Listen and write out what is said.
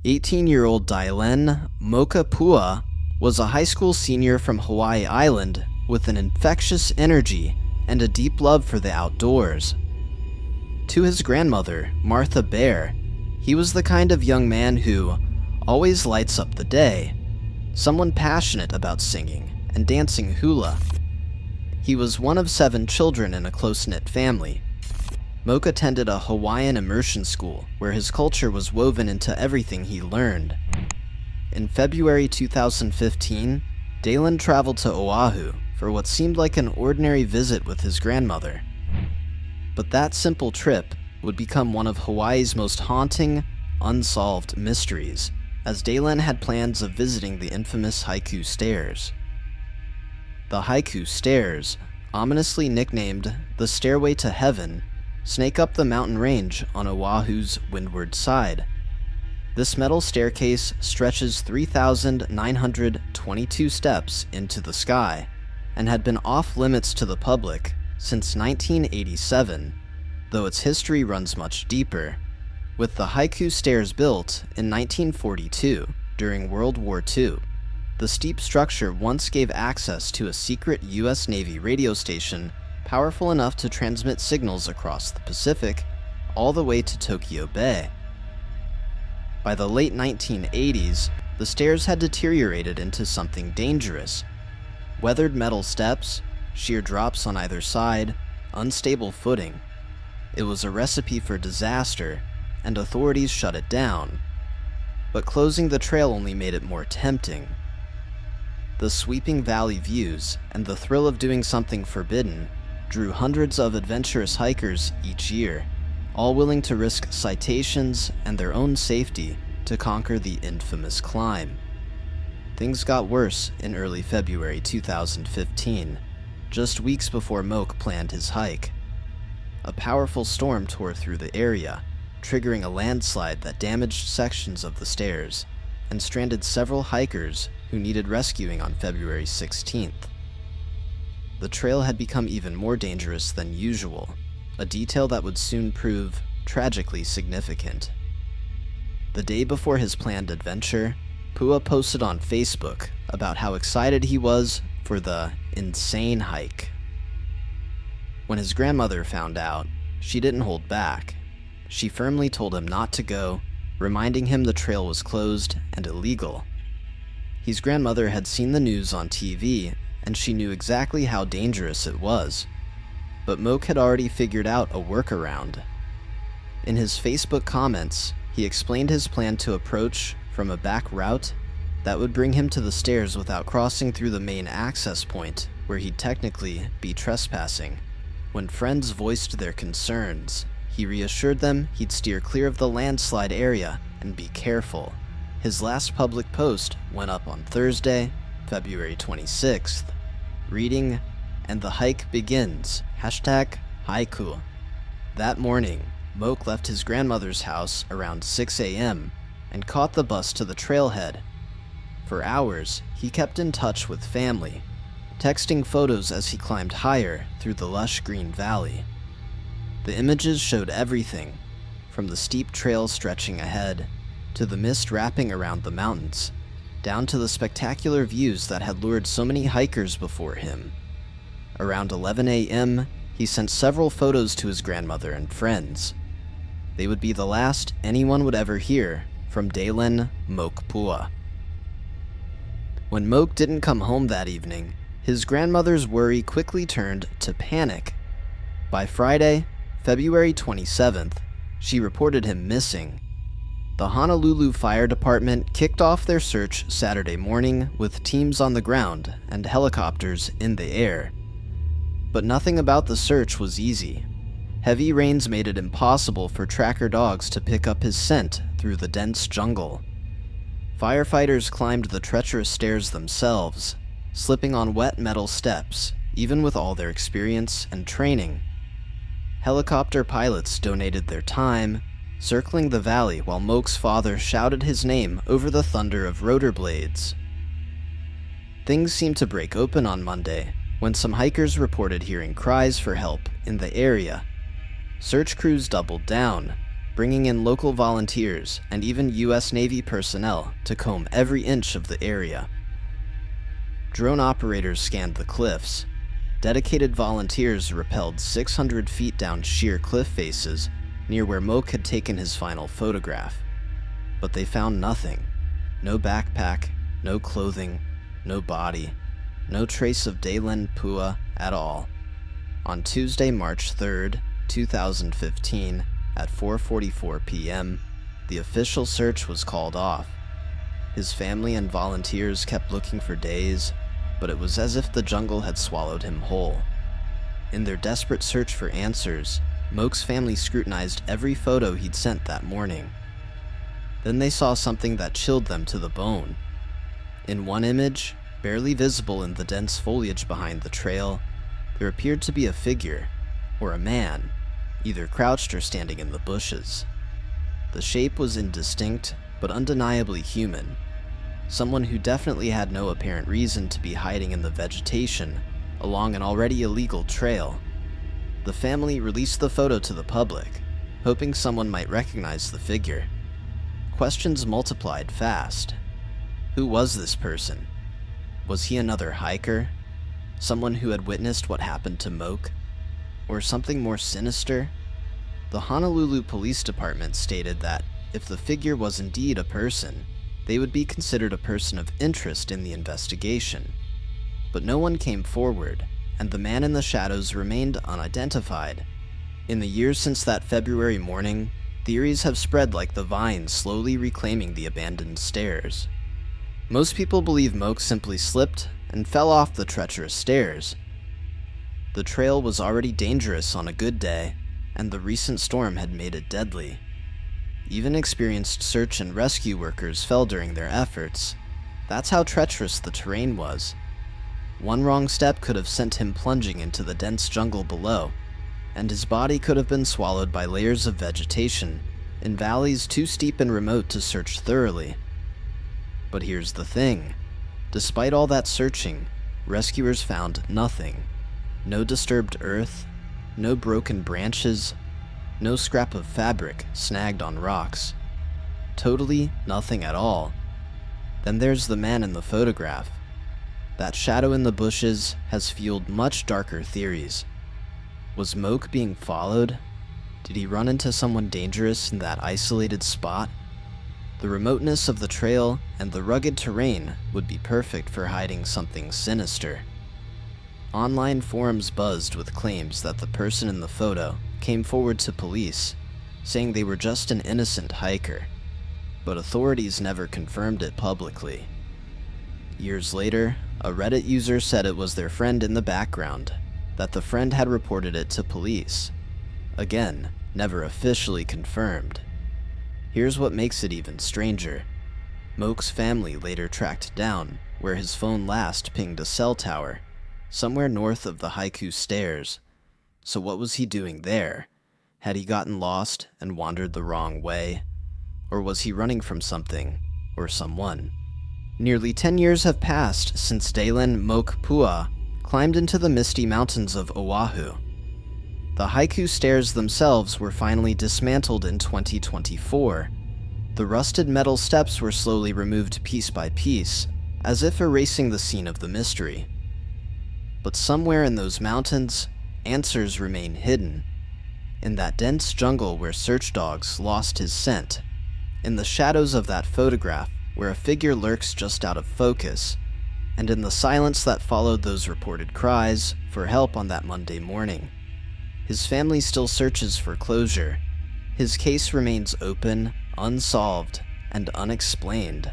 18-year-old Dylan Mokapua was a high school senior from Hawaii Island with an infectious energy and a deep love for the outdoors. To his grandmother, Martha Bear, he was the kind of young man who always lights up the day, someone passionate about singing and dancing hula. He was one of 7 children in a close-knit family. Moke attended a Hawaiian immersion school where his culture was woven into everything he learned. In February 2015, Dalen traveled to Oahu for what seemed like an ordinary visit with his grandmother. But that simple trip would become one of Hawaii's most haunting, unsolved mysteries, as Dalen had plans of visiting the infamous Haiku Stairs. The Haiku Stairs, ominously nicknamed the Stairway to Heaven, snake up the mountain range on Oahu's windward side. This metal staircase stretches 3,922 steps into the sky, and had been off-limits to the public since 1987, though its history runs much deeper, with the Haiku Stairs built in 1942 during World War II. The steep structure once gave access to a secret U.S. Navy radio station powerful enough to transmit signals across the Pacific all the way to Tokyo Bay. By the late 1980s, the stairs had deteriorated into something dangerous. Weathered metal steps, sheer drops on either side, unstable footing. It was a recipe for disaster, and authorities shut it down. But closing the trail only made it more tempting. The sweeping valley views and the thrill of doing something forbidden drew hundreds of adventurous hikers each year, all willing to risk citations and their own safety to conquer the infamous climb. Things got worse in early February 2015, just weeks before Moke planned his hike. A powerful storm tore through the area, triggering a landslide that damaged sections of the stairs and stranded several hikers who needed rescuing on February 16th. The trail had become even more dangerous than usual, a detail that would soon prove tragically significant. The day before his planned adventure, Pua posted on Facebook about how excited he was for the insane hike. When his grandmother found out, she didn't hold back. She firmly told him not to go, reminding him the trail was closed and illegal. His grandmother had seen the news on TV, and she knew exactly how dangerous it was. But Moke had already figured out a workaround. In his Facebook comments, he explained his plan to approach from a back route that would bring him to the stairs without crossing through the main access point, where he'd technically be trespassing. When friends voiced their concerns, he reassured them he'd steer clear of the landslide area and be careful. His last public post went up on Thursday, February 26th, reading, "And the hike begins, #haiku. That morning, Moke left his grandmother's house around 6 a.m. and caught the bus to the trailhead. For hours, he kept in touch with family, texting photos as he climbed higher through the lush green valley. The images showed everything, from the steep trail stretching ahead, to the mist wrapping around the mountains, down to the spectacular views that had lured so many hikers before him. Around 11 a.m., he sent several photos to his grandmother and friends. They would be the last anyone would ever hear from Dalen Mokapua. When Moke didn't come home that evening, his grandmother's worry quickly turned to panic. By Friday, February 27th, she reported him missing. The Honolulu Fire Department kicked off their search Saturday morning with teams on the ground and helicopters in the air. But nothing about the search was easy. Heavy rains made it impossible for tracker dogs to pick up his scent through the dense jungle. Firefighters climbed the treacherous stairs themselves, slipping on wet metal steps, even with all their experience and training. Helicopter pilots donated their time, circling the valley while Moke's father shouted his name over the thunder of rotor blades. Things seemed to break open on Monday when some hikers reported hearing cries for help in the area. Search crews doubled down, bringing in local volunteers and even US Navy personnel to comb every inch of the area. Drone operators scanned the cliffs. Dedicated volunteers rappelled 600 feet down sheer cliff faces near where Moke had taken his final photograph. But they found nothing. No backpack, no clothing, no body, no trace of Dalen Pua at all. On Tuesday, March 3rd, 2015, at 4:44 p.m., the official search was called off. His family and volunteers kept looking for days, but it was as if the jungle had swallowed him whole. In their desperate search for answers, Moke's family scrutinized every photo he'd sent that morning. Then they saw something that chilled them to the bone. In one image, barely visible in the dense foliage behind the trail, there appeared to be a figure, or a man, either crouched or standing in the bushes. The shape was indistinct, but undeniably human. Someone who definitely had no apparent reason to be hiding in the vegetation along an already illegal trail. The family released the photo to the public, hoping someone might recognize the figure. Questions multiplied fast. Who was this person? Was he another hiker? Someone who had witnessed what happened to Moke? Or something more sinister? The Honolulu Police Department stated that if the figure was indeed a person, they would be considered a person of interest in the investigation. But no one came forward, and the man in the shadows remained unidentified. In the years since that February morning, theories have spread like the vine slowly reclaiming the abandoned stairs. Most people believe Moke simply slipped and fell off the treacherous stairs. The trail was already dangerous on a good day, and the recent storm had made it deadly. Even experienced search and rescue workers fell during their efforts. That's how treacherous the terrain was. One wrong step could have sent him plunging into the dense jungle below, and his body could have been swallowed by layers of vegetation in valleys too steep and remote to search thoroughly. But here's the thing. Despite all that searching, rescuers found nothing. No disturbed earth, no broken branches, no scrap of fabric snagged on rocks. Totally nothing at all. Then there's the man in the photograph. That shadow in the bushes has fueled much darker theories. Was Moke being followed? Did he run into someone dangerous in that isolated spot? The remoteness of the trail and the rugged terrain would be perfect for hiding something sinister. Online forums buzzed with claims that the person in the photo came forward to police, saying they were just an innocent hiker, but authorities never confirmed it publicly. Years later, a Reddit user said it was their friend in the background, that the friend had reported it to police. Again, never officially confirmed. Here's what makes it even stranger. Moke's family later tracked down where his phone last pinged a cell tower, somewhere north of the Haiku Stairs. So what was he doing there? Had he gotten lost and wandered the wrong way? Or was he running from something or someone? Nearly 10 years have passed since Dalen Moke Pua climbed into the misty mountains of Oahu. The Haiku Stairs themselves were finally dismantled in 2024. The rusted metal steps were slowly removed piece by piece, as if erasing the scene of the mystery. But somewhere in those mountains, answers remain hidden. In that dense jungle where search dogs lost his scent. In the shadows of that photograph where a figure lurks just out of focus. And in the silence that followed those reported cries for help on that Monday morning. His family still searches for closure. His case remains open, unsolved, and unexplained.